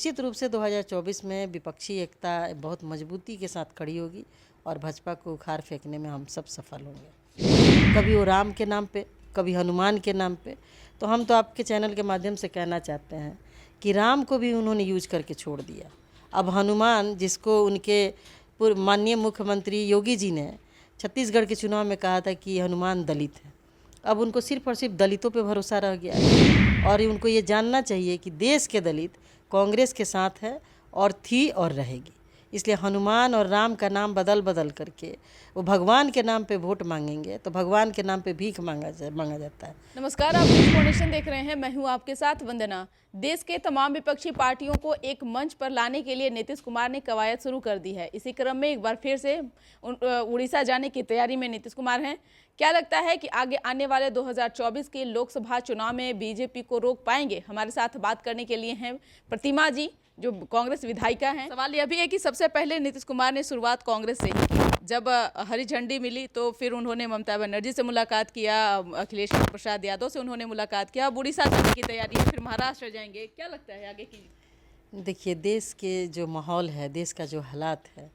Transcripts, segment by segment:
निश्चित रूप से 2024 में विपक्षी एकता बहुत मजबूती के साथ खड़ी होगी और भाजपा को उखाड़ फेंकने में हम सब सफल होंगे। कभी वो राम के नाम पे, कभी हनुमान के नाम पे। तो हम तो आपके चैनल के माध्यम से कहना चाहते हैं कि राम को भी उन्होंने यूज करके छोड़ दिया। अब हनुमान, जिसको उनके माननीय मुख्यमंत्री योगी जी ने छत्तीसगढ़ के चुनाव में कहा था कि हनुमान दलित है, अब उनको सिर्फ और सिर्फ दलितों पे भरोसा रह गया है। और उनको ये जानना चाहिए कि देश के दलित कांग्रेस के साथ है और थी और रहेगी। इसलिए हनुमान और राम का नाम बदल बदल करके वो भगवान के नाम पे वोट मांगेंगे तो भगवान के नाम पे भीख मांगा जाता है। नमस्कार, आप न्यूज़ फाउंडेशन देख रहे हैं। मैं हूं आपके साथ वंदना। देश के तमाम विपक्षी पार्टियों को एक मंच पर लाने के लिए नीतीश कुमार ने कवायद शुरू कर दी है। इसी क्रम में एक बार फिर से उड़ीसा जाने की तैयारी में नीतीश कुमार हैं। क्या लगता है कि आगे आने वाले 2024 के लोकसभा चुनाव में बीजेपी को रोक पाएंगे? हमारे साथ बात करने के लिए हैं प्रतिमा जी, जो कांग्रेस विधायिका हैं। सवाल यह भी है कि सबसे पहले नीतीश कुमार ने शुरुआत कांग्रेस से ही की। जब हरी झंडी मिली तो फिर उन्होंने ममता बनर्जी से मुलाकात किया, अखिलेश प्रसाद यादव से उन्होंने मुलाकात किया। अब उड़ीसा जाने की तैयारी है, फिर महाराष्ट्र जाएंगे। क्या लगता है आगे की? देखिए, देश के जो माहौल है, देश का जो हालात है,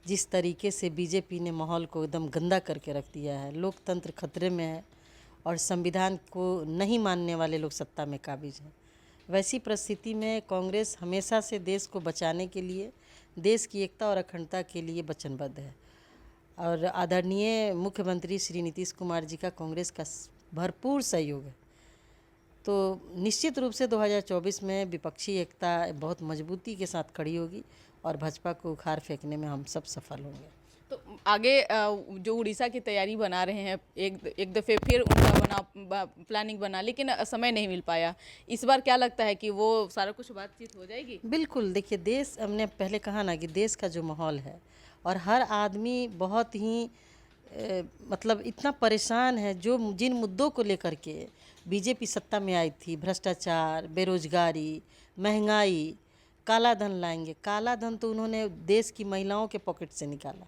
जिस तरीके से बीजेपी ने माहौल को एकदम गंदा करके रख दिया है, लोकतंत्र खतरे में है और संविधान को नहीं मानने वाले लोग सत्ता में काबिज हैं। वैसी परिस्थिति में कांग्रेस हमेशा से देश को बचाने के लिए, देश की एकता और अखंडता के लिए वचनबद्ध है। और आदरणीय मुख्यमंत्री श्री नीतीश कुमार जी का कांग्रेस का भरपूर सहयोग है। तो निश्चित रूप से 2024 में विपक्षी एकता बहुत मजबूती के साथ खड़ी होगी और भाजपा को उखाड़ फेंकने में हम सब सफल होंगे। तो आगे जो उड़ीसा की तैयारी बना रहे हैं, एक दफ़े फिर उनका प्लानिंग बना, लेकिन समय नहीं मिल पाया। इस बार क्या लगता है कि वो सारा कुछ बातचीत हो जाएगी? बिल्कुल। देखिए, देश, हमने पहले कहा ना कि देश का जो माहौल है और हर आदमी बहुत ही मतलब इतना परेशान है। जो जिन मुद्दों को लेकर के बीजेपी सत्ता में आई थी, भ्रष्टाचार, बेरोजगारी, महंगाई, काला धन लाएंगे। काला धन तो उन्होंने देश की महिलाओं के पॉकेट से निकाला।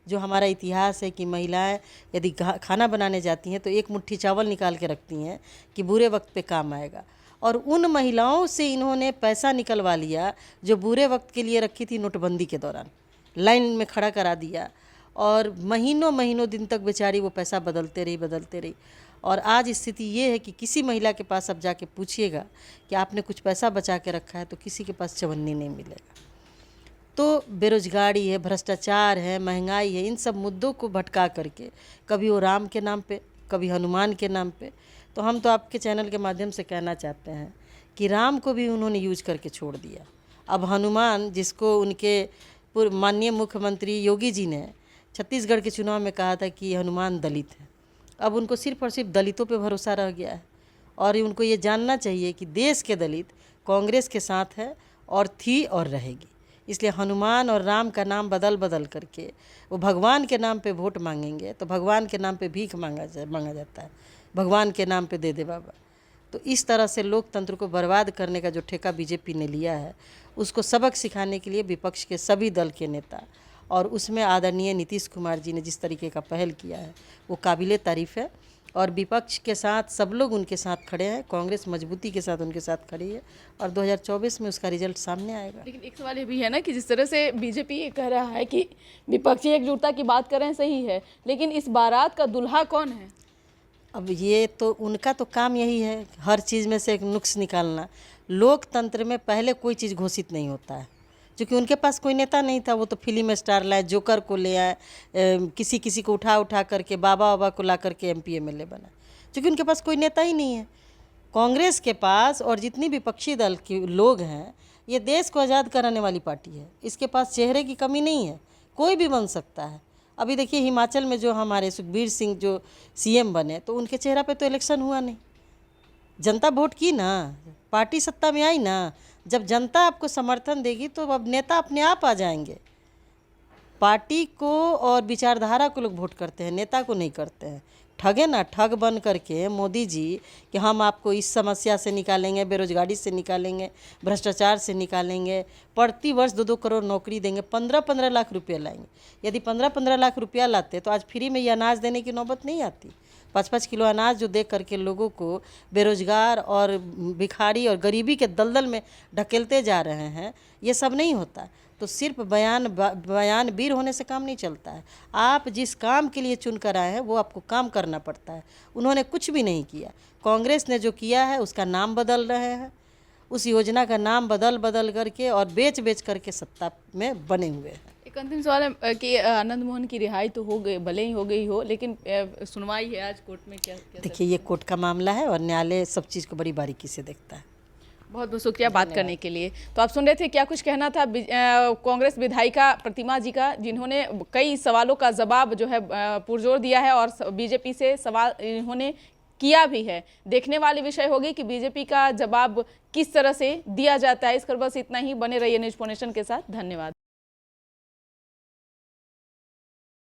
जो हमारा इतिहास है कि महिलाएं यदि खाना बनाने जाती हैं तो एक मुट्ठी चावल निकाल के रखती हैं कि बुरे वक्त पे काम आएगा, और उन महिलाओं से इन्होंने पैसा निकलवा लिया जो बुरे वक्त के लिए रखी थी। नोटबंदी के दौरान लाइन में खड़ा करा दिया और महीनों महीनों दिन तक बेचारी वो पैसा बदलते रही। और आज स्थिति ये है कि किसी महिला के पास अब जाके पूछिएगा कि आपने कुछ पैसा बचा के रखा है तो किसी के पास चवन्नी नहीं मिलेगा। तो बेरोजगारी है, भ्रष्टाचार है, महंगाई है, इन सब मुद्दों को भटका करके कभी वो राम के नाम पे, कभी हनुमान के नाम पे। तो हम तो आपके चैनल के माध्यम से कहना चाहते हैं कि राम को भी उन्होंने यूज करके छोड़ दिया। अब हनुमान, जिसको उनके माननीय मुख्यमंत्री योगी जी ने छत्तीसगढ़ के चुनाव में कहा था कि हनुमान दलित है, अब उनको सिर्फ और सिर्फ दलितों पे भरोसा रह गया है। और उनको ये जानना चाहिए कि देश के दलित कांग्रेस के साथ है और थी और रहेगी। इसलिए हनुमान और राम का नाम बदल बदल करके वो भगवान के नाम पे वोट मांगेंगे तो भगवान के नाम पे भीख मांगा जाता है। भगवान के नाम पे दे दे बाबा। तो इस तरह से लोकतंत्र को बर्बाद करने का जो ठेका बीजेपी ने लिया है, उसको सबक सिखाने के लिए विपक्ष के सभी दल के नेता और उसमें आदरणीय नीतीश कुमार जी ने जिस तरीके का पहल किया है वो काबिले तारीफ़ है। और विपक्ष के साथ सब लोग उनके साथ खड़े हैं, कांग्रेस मजबूती के साथ उनके साथ खड़ी है और 2024 में उसका रिजल्ट सामने आएगा। लेकिन एक सवाल ये भी है ना कि जिस तरह से बीजेपी ये कह रहा है कि विपक्षी एकजुटता की बात कर रहे हैं, सही है, लेकिन इस बारात का दुल्हा कौन है? अब ये तो उनका तो काम यही है, हर चीज़ में से एक नुक्स निकालना। लोकतंत्र में पहले कोई चीज़ घोषित नहीं होता है, क्योंकि उनके पास कोई नेता नहीं था। वो तो फिल्म स्टार लाए, जोकर को ले आए, किसी को उठा करके बाबा को ला करके एमपी एमएलए बना, क्योंकि उनके पास कोई नेता ही नहीं है। कांग्रेस के पास और जितनी विपक्षी दल के लोग हैं, ये देश को आज़ाद कराने वाली पार्टी है। इसके पास चेहरे की कमी नहीं है, कोई भी बन सकता है। अभी देखिए, हिमाचल में जो हमारे सुखबीर सिंह जो सीएम बने, तो उनके चेहरा पे तो इलेक्शन हुआ नहीं। जनता वोट की ना, पार्टी सत्ता में आई ना। जब जनता आपको समर्थन देगी तो अब नेता अपने आप आ जाएंगे। पार्टी को और विचारधारा को लोग वोट करते हैं, नेता को नहीं करते हैं। ठगे ना, ठग बन करके मोदी जी कि हम आपको इस समस्या से निकालेंगे, बेरोजगारी से निकालेंगे, भ्रष्टाचार से निकालेंगे, प्रति वर्ष 2-2 करोड़ नौकरी देंगे, 15-15 लाख रुपया लाएंगे। यदि 15-15 लाख रुपया लाते तो आज फ्री में ये अनाज देने की नौबत नहीं आती। 5-5 किलो अनाज जो दे करके लोगों को बेरोजगार और भिखारी और गरीबी के दलदल में ढकेलते जा रहे हैं, ये सब नहीं होता। तो सिर्फ बयानवीर होने से काम नहीं चलता है। आप जिस काम के लिए चुन कर आए हैं वो आपको काम करना पड़ता है। उन्होंने कुछ भी नहीं किया। कांग्रेस ने जो किया है उसका नाम बदल रहे हैं, उस योजना का नाम बदल करके और बेच करके सत्ता में बने हुए हैं। एक अंतिम सवाल है कि आनंद मोहन की रिहाई तो हो गई, भले ही हो गई हो, लेकिन सुनवाई है आज कोर्ट में, क्या देखिए ये कोर्ट का मामला है और न्यायालय सब चीज़ को बड़ी बारीकी से देखता है। बहुत बहुत शुक्रिया बात करने के लिए। तो आप सुन रहे थे क्या कुछ कहना था कांग्रेस विधायिका प्रतिमा जी का, जिन्होंने कई सवालों का जवाब जो है पुरजोर दिया है और बीजेपी से सवाल इन्होंने किया भी है। देखने वाली विषय होगी कि बीजेपी का जवाब किस तरह से दिया जाता है। इस पर बस इतना ही। बने रहिए न्यूज़ नेशन के साथ। धन्यवाद।